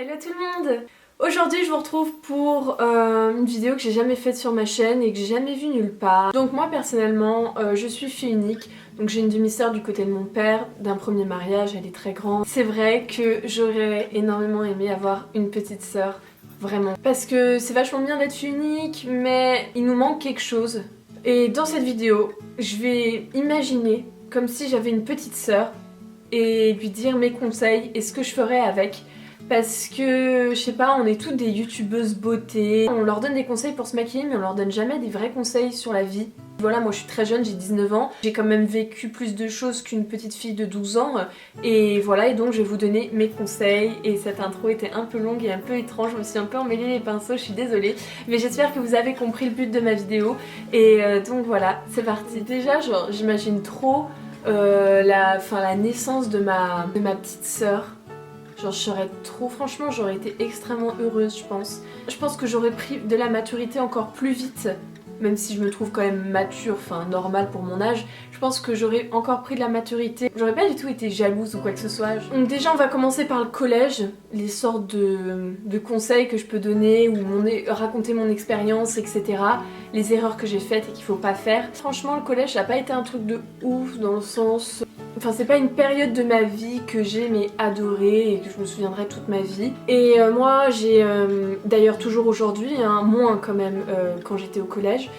Hello tout le monde! Aujourd'hui je vous retrouve pour une vidéo que j'ai jamais faite sur ma chaîne et que j'ai jamais vue nulle part. Donc moi personnellement je suis fille unique, donc j'ai une demi-sœur du côté de mon père, d'un premier mariage, elle est très grande. C'est vrai que j'aurais énormément aimé avoir une petite sœur, vraiment. Parce que c'est vachement bien d'être fille unique, mais il nous manque quelque chose. Et dans cette vidéo, je vais imaginer comme si j'avais une petite sœur et lui dire mes conseils et ce que je ferais avec. Parce que, je sais pas, on est toutes des youtubeuses beauté, on leur donne des conseils pour se maquiller mais on leur donne jamais des vrais conseils sur la vie. Voilà, moi je suis très jeune, j'ai 19 ans, j'ai quand même vécu plus de choses qu'une petite fille de 12 ans et voilà, et donc je vais vous donner mes conseils. Et cette intro était un peu longue et un peu étrange, je me suis un peu emmêlée les pinceaux, je suis désolée, mais j'espère que vous avez compris le but de ma vidéo et donc voilà, c'est parti. Déjà, genre, j'imagine trop la naissance de ma petite sœur. Genre je serais trop, franchement j'aurais été extrêmement heureuse je pense. Je pense que j'aurais pris de la maturité encore plus vite, même si je me trouve quand même mature, enfin normale pour mon âge. Je pense que j'aurais encore pris de la maturité. J'aurais pas du tout été jalouse ou quoi que ce soit. Donc déjà on va commencer par le collège, les sortes de conseils que je peux donner ou raconter mon expérience, etc. Les erreurs que j'ai faites et qu'il faut pas faire. Franchement le collège ça a pas été un truc de ouf dans le sens... Enfin c'est pas une période de ma vie que j'ai mais adorée et que je me souviendrai toute ma vie. Et moi j'ai d'ailleurs toujours aujourd'hui, hein, moins quand même quand j'étais au collège,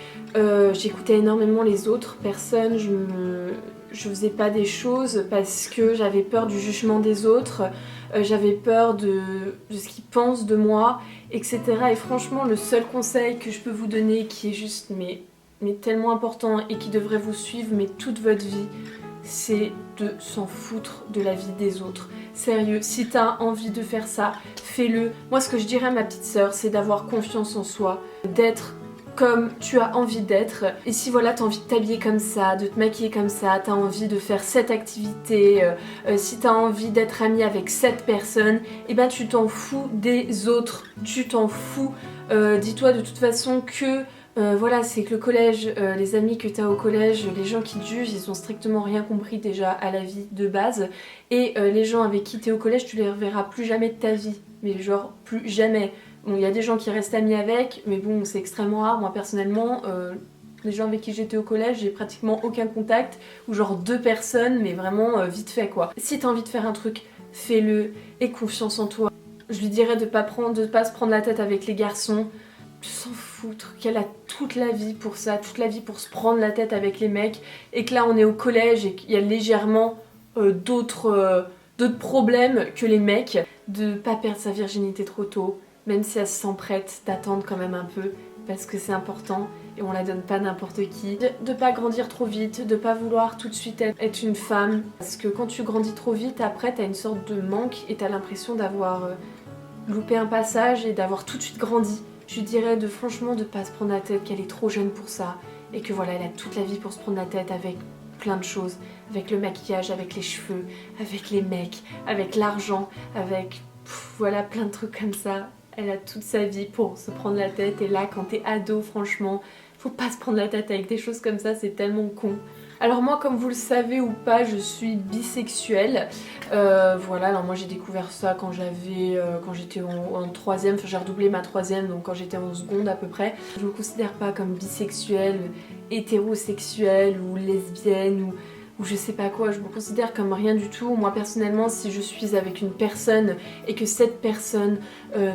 j'écoutais énormément les autres personnes, je faisais pas des choses parce que j'avais peur du jugement des autres, j'avais peur de ce qu'ils pensent de moi, etc. Et franchement le seul conseil que je peux vous donner qui est juste mais tellement important et qui devrait vous suivre mais toute votre vie, c'est de s'en foutre de la vie des autres. Sérieux, si t'as envie de faire ça, fais-le. Moi ce que je dirais à ma petite sœur, c'est d'avoir confiance en soi, d'être comme tu as envie d'être. Et si voilà t'as envie de t'habiller comme ça, de te maquiller comme ça, t'as envie de faire cette activité, si t'as envie d'être amie avec cette personne, et ben tu t'en fous des autres, tu t'en fous. Dis-toi de toute façon que voilà, c'est que le collège, les amis que tu as au collège, les gens qui te jugent, ils ont strictement rien compris déjà à la vie de base. Et les gens avec qui tu es au collège, tu les reverras plus jamais de ta vie. Mais genre, plus jamais. Bon, il y a des gens qui restent amis avec, mais bon, c'est extrêmement rare. Moi, personnellement, les gens avec qui j'étais au collège, j'ai pratiquement aucun contact. Ou genre 2 personnes, mais vraiment vite fait, quoi. Si t'as envie de faire un truc, fais-le. Aie confiance en toi. Je lui dirais de pas se prendre la tête avec les garçons. S'en foutre, qu'elle a toute la vie pour ça, toute la vie pour se prendre la tête avec les mecs, et que là on est au collège et qu'il y a légèrement d'autres problèmes que les mecs, de pas perdre sa virginité trop tôt, même si elle se sent prête, d'attendre quand même un peu, parce que c'est important et on la donne pas n'importe qui, de pas grandir trop vite, de pas vouloir tout de suite être une femme, parce que quand tu grandis trop vite, après t'as une sorte de manque et t'as l'impression d'avoir loupé un passage et d'avoir tout de suite grandi. Je lui dirais franchement de pas se prendre la tête, qu'elle est trop jeune pour ça et que voilà, elle a toute la vie pour se prendre la tête avec plein de choses, avec le maquillage, avec les cheveux, avec les mecs, avec l'argent, avec voilà plein de trucs comme ça. Elle a toute sa vie pour se prendre la tête et là quand t'es ado, franchement, faut pas se prendre la tête avec des choses comme ça, c'est tellement con. Alors moi, comme vous le savez ou pas, je suis bisexuelle. Voilà, alors moi j'ai découvert ça quand j'étais en 3ème, enfin j'ai redoublé ma 3ème, donc quand j'étais en seconde à peu près. Je me considère pas comme bisexuelle, hétérosexuelle ou lesbienne ou je sais pas quoi, je me considère comme rien du tout. Moi personnellement, si je suis avec une personne et que cette personne,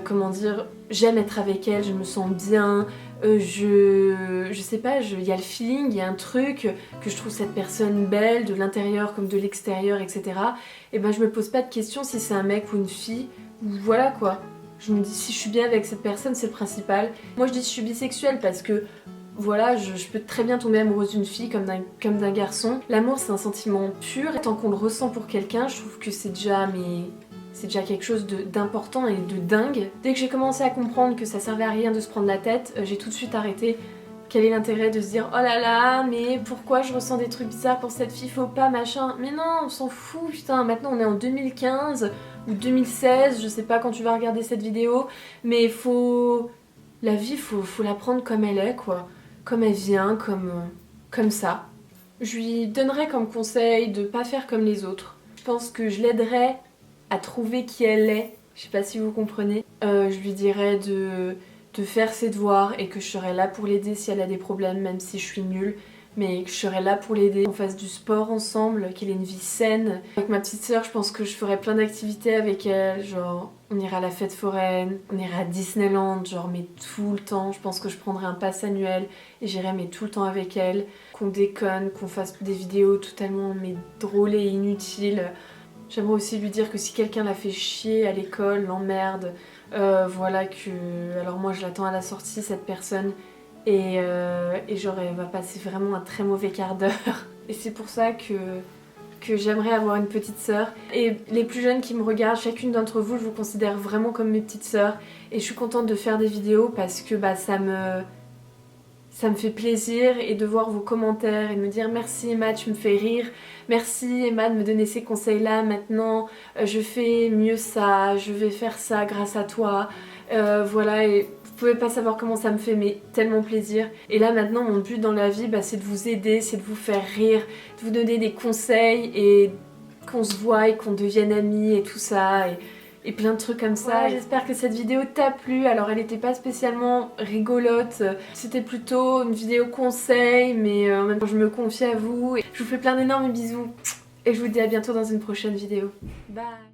comment dire, j'aime être avec elle, je me sens bien, je sais pas, il y a le feeling, il y a un truc, que je trouve cette personne belle, de l'intérieur comme de l'extérieur, etc. Et ben je me pose pas de questions si c'est un mec ou une fille, ou voilà quoi. Je me dis si je suis bien avec cette personne, c'est le principal. Moi je dis je suis bisexuelle parce que voilà, je peux très bien tomber amoureuse d'une fille comme d'un garçon. L'amour c'est un sentiment pur, et tant qu'on le ressent pour quelqu'un, je trouve que c'est déjà quelque chose d'important et de dingue. Dès que j'ai commencé à comprendre que ça servait à rien de se prendre la tête, j'ai tout de suite arrêté. Quel est l'intérêt de se dire oh là là, mais pourquoi je ressens des trucs bizarres pour cette fille, faut pas, machin. Mais non, on s'en fout, putain, maintenant on est en 2015 ou 2016, je sais pas quand tu vas regarder cette vidéo, mais la vie, faut la prendre comme elle est, quoi. Comme elle vient, comme ça. Je lui donnerais comme conseil de pas faire comme les autres. Je pense que je l'aiderais à trouver qui elle est Je sais pas si vous comprenez. Je lui dirais de faire ses devoirs et que je serai là pour l'aider si elle a des problèmes, même si je suis nulle. Mais que je serai là pour l'aider, qu'on fasse du sport ensemble, qu'elle ait une vie saine. Avec ma petite sœur, je pense que je ferai plein d'activités avec elle, genre on ira à la fête foraine, on ira à Disneyland, genre mais tout le temps. Je pense que je prendrai un pass annuel et j'irai mais tout le temps avec elle. Qu'on déconne, qu'on fasse des vidéos totalement mais drôles et inutiles. J'aimerais aussi lui dire que si quelqu'un la fait chier à l'école, l'emmerde, voilà que... Alors moi je l'attends à la sortie cette personne et genre elle va passer vraiment un très mauvais quart d'heure. Et c'est pour ça que j'aimerais avoir une petite sœur. Et les plus jeunes qui me regardent, chacune d'entre vous, je vous considère vraiment comme mes petites sœurs. Et je suis contente de faire des vidéos parce que bah, ça me fait plaisir et de voir vos commentaires et de me dire merci Emma, tu me fais rire, merci Emma de me donner ces conseils là, maintenant je fais mieux ça, je vais faire ça grâce à toi, voilà, et vous pouvez pas savoir comment ça me fait mais tellement plaisir. Et là maintenant mon but dans la vie bah, c'est de vous aider, c'est de vous faire rire, de vous donner des conseils et qu'on se voie et qu'on devienne amis et tout ça et plein de trucs comme ça. Voilà, j'espère que cette vidéo t'a plu. Alors elle n'était pas spécialement rigolote, c'était plutôt une vidéo conseil, mais en même temps je me confie à vous. Et je vous fais plein d'énormes bisous et je vous dis à bientôt dans une prochaine vidéo. Bye.